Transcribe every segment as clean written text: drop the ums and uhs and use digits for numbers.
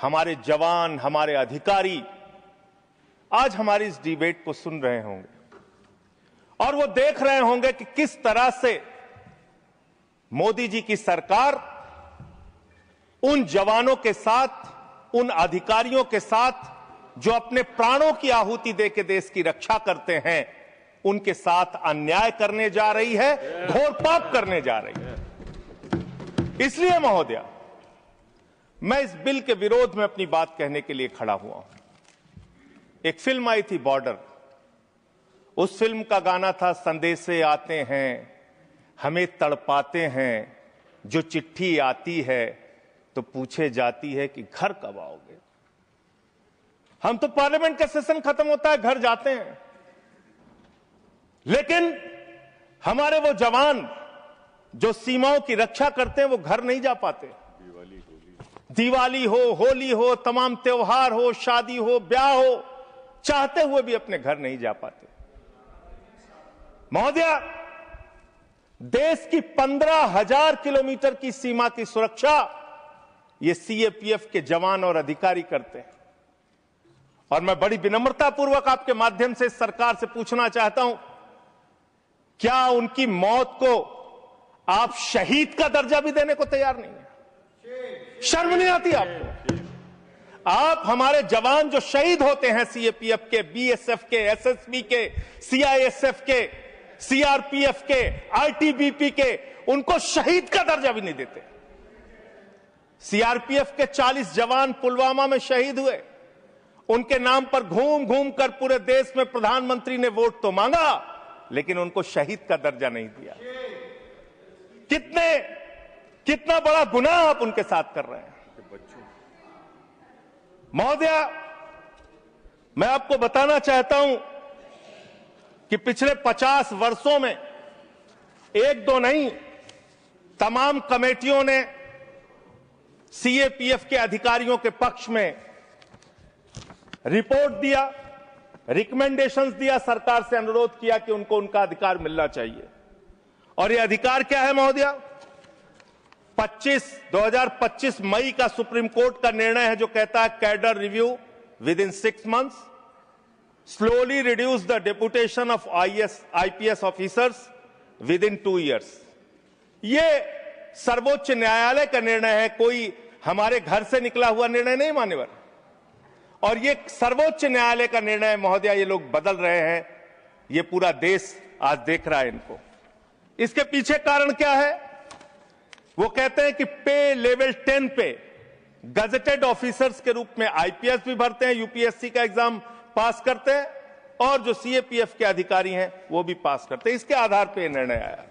हमारे जवान, हमारे अधिकारी आज हमारी इस डिबेट को सुन रहे होंगे और वो देख रहे होंगे कि किस तरह से मोदी जी की सरकार उन जवानों के साथ, उन अधिकारियों के साथ जो अपने प्राणों की आहुति देकर देश की रक्षा करते हैं, उनके साथ अन्याय करने जा रही है, घोर पाप करने जा रही है। इसलिए महोदया, मैं इस बिल के विरोध में अपनी बात कहने के लिए खड़ा हुआ हूं। एक फिल्म आई थी बॉर्डर, उस फिल्म का गाना था, संदेशे आते हैं हमें तड़पाते हैं, जो चिट्ठी आती है तो पूछे जाती है कि घर कब आओगे। हम तो पार्लियामेंट का सेशन खत्म होता है घर जाते हैं, लेकिन हमारे वो जवान जो सीमाओं की रक्षा करते हैं वो घर नहीं जा पाते। दिवाली हो, होली हो, तमाम त्योहार हो, शादी हो, ब्याह हो, चाहते हुए भी अपने घर नहीं जा पाते। महोदया, देश की 15,000 किलोमीटर की सीमा की सुरक्षा ये सीएपीएफ के जवान और अधिकारी करते हैं। और मैं बड़ी विनम्रतापूर्वक आपके माध्यम से सरकार से पूछना चाहता हूं, क्या उनकी मौत को आप शहीद का दर्जा भी देने को तैयार नहीं है? शर्म नहीं आती आपको? आप हमारे जवान जो शहीद होते हैं सीएपीएफ के, बीएसएफ के, एसएसबी के, सीआईएसएफ के, सीआरपीएफ के, आईटीबीपी के, उनको शहीद का दर्जा भी नहीं देते। सीआरपीएफ के 40 जवान पुलवामा में शहीद हुए, उनके नाम पर घूम घूम कर पूरे देश में प्रधानमंत्री ने वोट तो मांगा, लेकिन उनको शहीद का दर्जा नहीं दिया। कितना बड़ा गुनाह आप उनके साथ कर रहे हैं। महोदया, मैं आपको बताना चाहता हूं कि पिछले 50 वर्षों में एक दो नहीं, तमाम कमेटियों ने सीएपीएफ के अधिकारियों के पक्ष में रिपोर्ट दिया, रिकमेंडेशंस दिया, सरकार से अनुरोध किया कि उनको उनका अधिकार मिलना चाहिए। और यह अधिकार क्या है महोदया? 2025 मई का सुप्रीम कोर्ट का निर्णय है जो कहता है cadre review with in 6 months, slowly reduce the deputation of IPS officers with in 2 years। यह सर्वोच्च न्यायालय का निर्णय है, कोई हमारे घर से निकला हुआ निर्णय नहीं मान्यवर। और ये सर्वोच्च न्यायालय का निर्णय है महोदया, ये लोग बदल रहे हैं, ये पूरा देश आज देख रहा है इनको। इसके पीछे कारण क्या है? वो कहते हैं कि पे लेवल 10 पे गजेटेड ऑफिसर्स के रूप में आईपीएस भी भरते हैं, यूपीएससी का एग्जाम पास करते हैं, और जो सीएपीएफ के अधिकारी हैं वो भी पास करते हैं। इसके आधार पर निर्णय आया।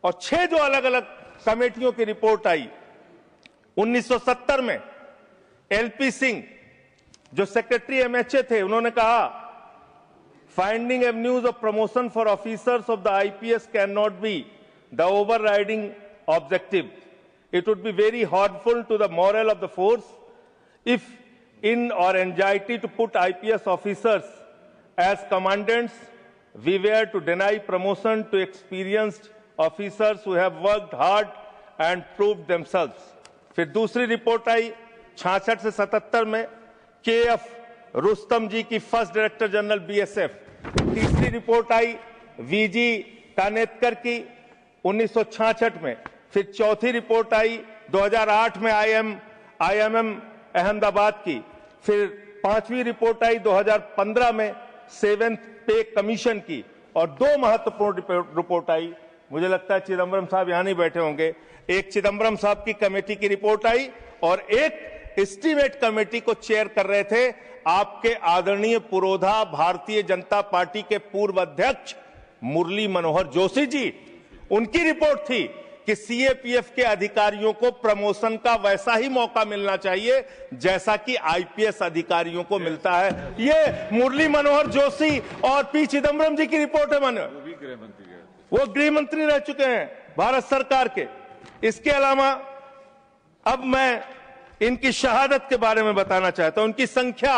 और 6 जो अलग अलग कमेटियों की रिपोर्ट आई, 1970 में एलपी सिंह जो सेक्रेटरी एमएचए थे, उन्होंने कहा finding avenues of promotion for officers of the IPS can not be the overriding objective. It would be very harmful to the morale of the force if in or anxiety to put IPS officers as commandants we were to deny promotion to experienced officers who have worked hard and proved themselves. फिर दूसरी report आई 66 से 77 में KF Rustam जी की first director general BSF. तीसरी report आई V G कानेतकर की 1966 में। फिर चौथी रिपोर्ट आई 2008 में आईएमएम अहमदाबाद की। फिर 5वीं रिपोर्ट आई 2015 में 7th पे कमीशन की। और 2 महत्वपूर्ण रिपोर्ट आई, मुझे लगता है चिदम्बरम साहब यहां नहीं बैठे होंगे, एक चिदम्बरम साहब की कमेटी की रिपोर्ट आई और एक एस्टीमेट कमेटी को चेयर कर रहे थे आपके आदरणीय पुरोधा भारतीय जनता पार्टी के पूर्व अध्यक्ष मुरली मनोहर जोशी जी। उनकी रिपोर्ट थी कि सीएपीएफ के अधिकारियों को प्रमोशन का वैसा ही मौका मिलना चाहिए जैसा कि आईपीएस अधिकारियों को मिलता है। ये मुरली मनोहर जोशी और पी चिदम्बरम जी की रिपोर्ट है। वो गृह मंत्री रह चुके हैं भारत सरकार के। इसके अलावा अब मैं इनकी शहादत के बारे में बताना चाहता हूं। उनकी संख्या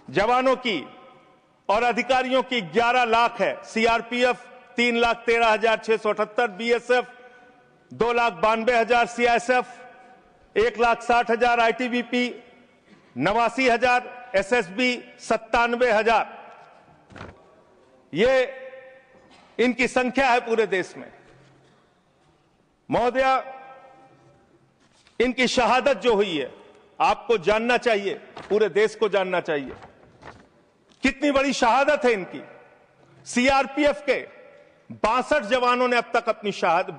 जवानों की और अधिकारियों की 11 लाख है। CRPF 3,13,678, BSF 2,92,000, CISF 1,60,000 ITBP, 89,000 SSB, 97,000। ये इनकी संख्या है पूरे देश में। महोदया, इनकी शहादत जो हुई है आपको जानना चाहिए, पूरे देश को जानना चाहिए कितनी बड़ी शहादत है इनकी। सीआरपीएफ के 62 जवानों ने अब तक अपनी शहादत,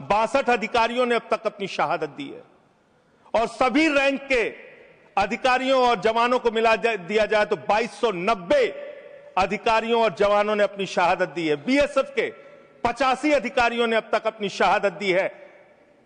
62 अधिकारियों ने अब तक अपनी शहादत दी है, और सभी रैंक के अधिकारियों और जवानों को मिला दिया जाए तो 2290 अधिकारियों और जवानों ने अपनी शहादत दी है। बीएसएफ के 85 अधिकारियों ने अब तक अपनी शहादत दी है,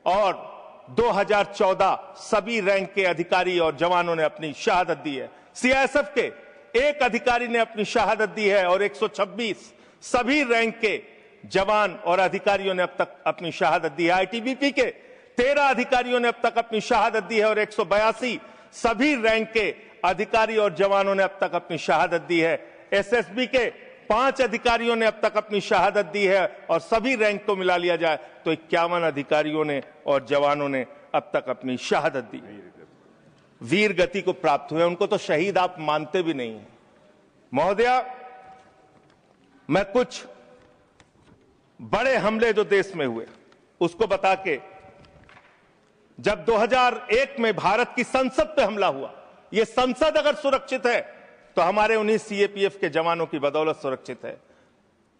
और 2014 सभी रैंक के अधिकारी और जवानों ने अपनी शहादत दी है। सीआईएसएफ के 1 अधिकारी ने अपनी शहादत दी है, और 126 सभी रैंक के जवान और अधिकारियों ने अब तक अपनी शहादत दी है। आईटीबीपी के 13 अधिकारियों ने अब तक अपनी शहादत दी है, और 182 सभी रैंक के अधिकारी और जवानों ने अब तक अपनी शहादत दी है। एसएसबी के 5 अधिकारियों ने अब तक अपनी शहादत दी है, और सभी रैंक को मिला लिया जाए तो 51 अधिकारियों ने और जवानों ने अब तक अपनी शहादत दी। वीर गति को प्राप्त हुए, उनको तो शहीद आप मानते भी नहीं हैं। महोदया, मैं कुछ बड़े हमले जो देश में हुए उसको बता के, जब 2001 में भारत की संसद पे हमला हुआ, यह संसद अगर सुरक्षित है तो हमारे 19 सीएपीएफ के जवानों की बदौलत सुरक्षित है।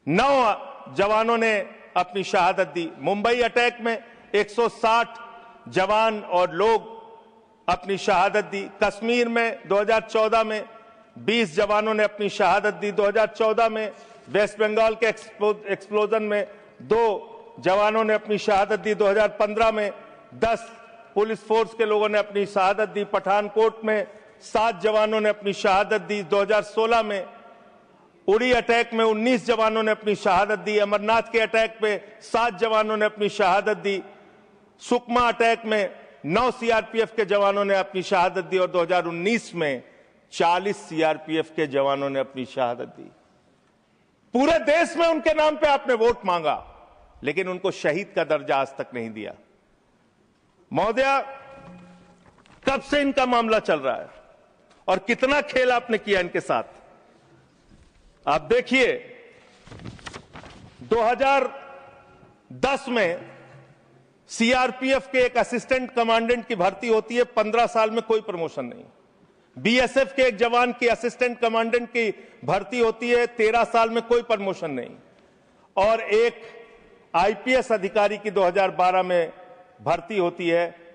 9 जवानों ने अपनी शहादत दी। मुंबई अटैक में 160 जवान और लोग अपनी शहादत दी। कश्मीर में 2014 में 20 जवानों ने अपनी शहादत दी। 2014 में वेस्ट बंगाल के एक्सप्लोजन में 2 जवानों ने अपनी शहादत दी। 2015 में 10 पुलिस फोर्स के लोगों ने अपनी शहादत दी। पठानकोट में 7 जवानों ने अपनी शहादत दी। 2016 में उड़ी अटैक में 19 जवानों ने अपनी शहादत दी। अमरनाथ के अटैक पे 7 जवानों ने अपनी शहादत दी। सुकमा अटैक में 9 सीआरपीएफ के जवानों ने अपनी शहादत दी, और 2019 में 40 सीआरपीएफ के जवानों ने अपनी शहादत दी। पूरे देश में उनके नाम पे आपने वोट मांगा, लेकिन उनको शहीद का दर्जा आज तक नहीं दिया। महोदया, कब से इनका मामला चल रहा है और कितना खेल आपने किया इनके साथ? आप देखिए, 2010 में सीआरपीएफ के एक असिस्टेंट कमांडेंट की भर्ती होती है, 15 साल में कोई प्रमोशन नहीं। बीएसएफ के एक जवान की असिस्टेंट कमांडेंट की भर्ती होती है, 13 साल में कोई प्रमोशन नहीं। और एक आईपीएस अधिकारी की 2012 में भर्ती होती है,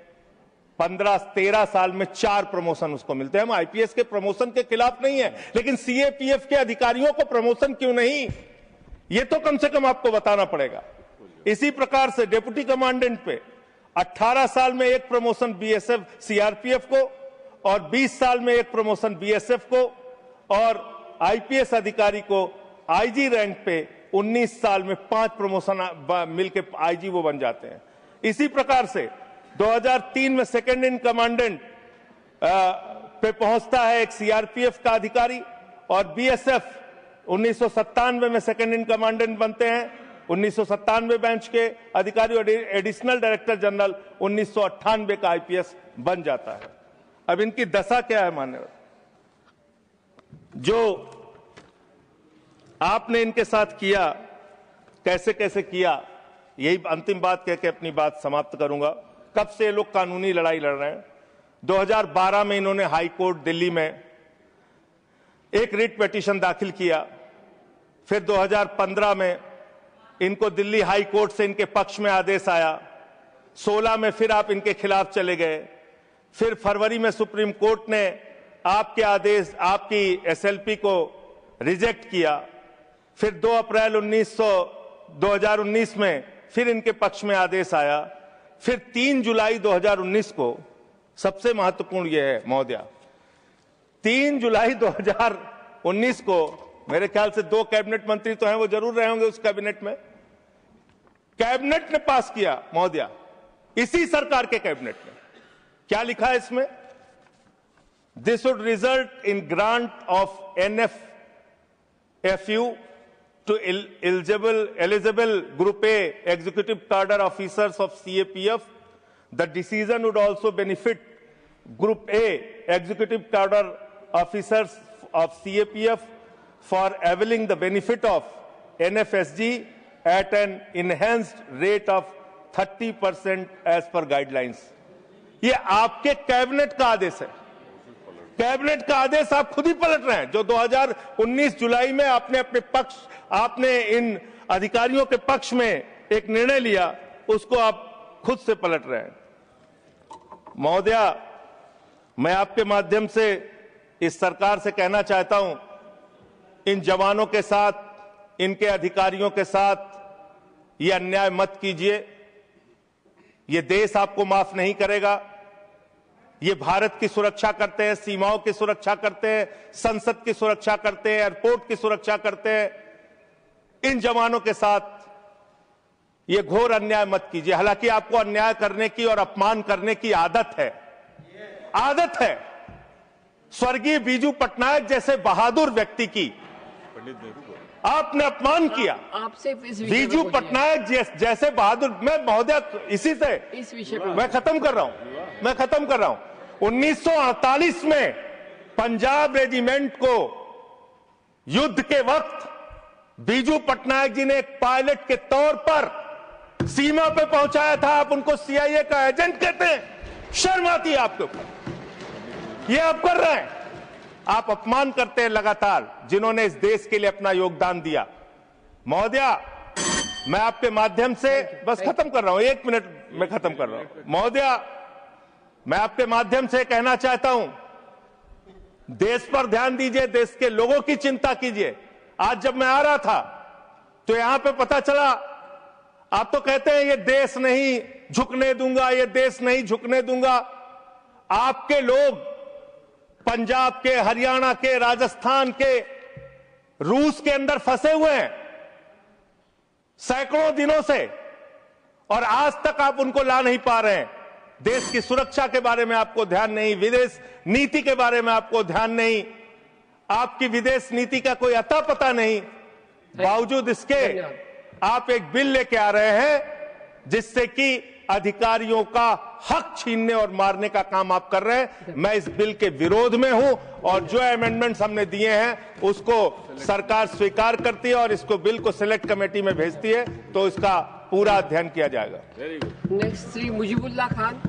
13 साल में 4 प्रमोशन उसको मिलते हैं। हम आईपीएस के प्रमोशन के खिलाफ नहीं है, लेकिन सीएपीएफ के अधिकारियों को प्रमोशन क्यों नहीं, ये तो कम से कम आपको बताना पड़ेगा। इसी प्रकार से डिप्टी कमांडेंट पे 18 साल में 1 प्रमोशन बीएसएफ सीआरपीएफ को, और 20 साल में 1 प्रमोशन बीएसएफ को, और आईपीएस अधिकारी को आईजी रैंक पे 19 साल में 5 प्रमोशन मिलकर आईजी वो बन जाते हैं। इसी प्रकार से 2003 में सेकंड इन कमांडेंट पे पहुंचता है एक सीआरपीएफ का अधिकारी, और बीएसएफ 1997 में सेकंड इन कमांडेंट बनते हैं। 1997 बैच के अधिकारी और एडिशनल डायरेक्टर जनरल 1998 का आईपीएस बन जाता है। अब इनकी दशा क्या है मान्यवर? जो आपने इनके साथ किया, कैसे कैसे किया, यही अंतिम बात कह के अपनी बात समाप्त करूंगा। कब से ये लोग कानूनी लड़ाई लड़ रहे हैं? 2012 में इन्होंने हाई कोर्ट दिल्ली में एक रिट पिटीशन दाखिल किया। फिर 2015 में इनको दिल्ली हाई कोर्ट से इनके पक्ष में आदेश आया। 16 में फिर आप इनके खिलाफ चले गए। फिर फरवरी में सुप्रीम कोर्ट ने आपके आदेश, आपकी एसएलपी को रिजेक्ट किया। फिर 2 अप्रैल 2019 में फिर इनके पक्ष में आदेश आया। फिर 3 जुलाई 2019 को, सबसे महत्वपूर्ण यह है महोदया, 3 जुलाई 2019 को मेरे ख्याल से 2 कैबिनेट मंत्री तो हैं, वो जरूर रहे होंगे उस कैबिनेट में, कैबिनेट ने पास किया महोदया, इसी सरकार के कैबिनेट में। क्या लिखा है इसमें? This would result in grant of NFFU to eligible Group A executive cadre officers of CAPF. The decision would also benefit Group A executive cadre officers of CAPF for availing the benefit of NFSG at an enhanced rate of 30% as per guidelines. ये आपके cabinet का आदेश है। Cabinet का आदेश आप खुद ही पलट रहे हैं। जो 2019 जुलाई में आपने इन अधिकारियों के पक्ष में एक निर्णय लिया, उसको आप खुद से पलट रहे हैं। महोदया, मैं आपके माध्यम से इस सरकार से कहना चाहता हूं, इन जवानों के साथ, इनके अधिकारियों के साथ ये अन्याय मत कीजिए। ये देश आपको माफ नहीं करेगा। ये भारत की सुरक्षा करते हैं, सीमाओं की सुरक्षा करते हैं, संसद की सुरक्षा करते हैं, एयरपोर्ट की सुरक्षा करते हैं। इन जवानों के साथ ये घोर अन्याय मत कीजिए। हालांकि आपको अन्याय करने की और अपमान करने की आदत है। स्वर्गीय बीजू पटनायक जैसे बहादुर व्यक्ति की आपने अपमान किया। आपसे बीजू पटनायक जैसे बहादुर, मैं महोदया इसी से इस विषय पर मैं खत्म कर रहा हूं। 1948 में पंजाब रेजिमेंट को युद्ध के वक्त बीजू पटनायक जी ने एक पायलट के तौर पर सीमा पे पहुंचाया था। आप उनको CIA का एजेंट कहते हैं। शर्म आती है आपके ऊपर। ये आप कर रहे हैं। आप अपमान करते हैं लगातार जिन्होंने इस देश के लिए अपना योगदान दिया। महोदया, मैं आपके माध्यम से बस खत्म कर रहा हूं, 1 मिनट में खत्म कर रहा हूं। महोदया, मैं आपके माध्यम से कहना चाहता हूं, देश पर ध्यान दीजिए, देश के लोगों की चिंता कीजिए। आज जब मैं आ रहा था तो यहां पे पता चला, आप तो कहते हैं ये देश नहीं झुकने दूंगा, ये देश नहीं झुकने दूंगा। आपके लोग पंजाब के, हरियाणा के, राजस्थान के, रूस के अंदर फंसे हुए हैं सैकड़ों दिनों से, और आज तक आप उनको ला नहीं पा रहे हैं। देश की सुरक्षा के बारे में आपको ध्यान नहीं, विदेश नीति के बारे में आपको ध्यान नहीं, आपकी विदेश नीति का कोई अता पता नहीं। बावजूद इसके आप एक बिल लेके आ रहे हैं जिससे कि अधिकारियों का हक छीनने और मारने का काम आप कर रहे हैं। मैं इस बिल के विरोध में हूं और जो अमेंडमेंट्स हमने दिए हैं उसको सरकार स्वीकार करती है और इसको बिल को सिलेक्ट कमेटी में भेजती है, तो इसका पूरा अध्ययन किया जाएगा। नेक्स्ट श्री मुजीबुल्लाह खान।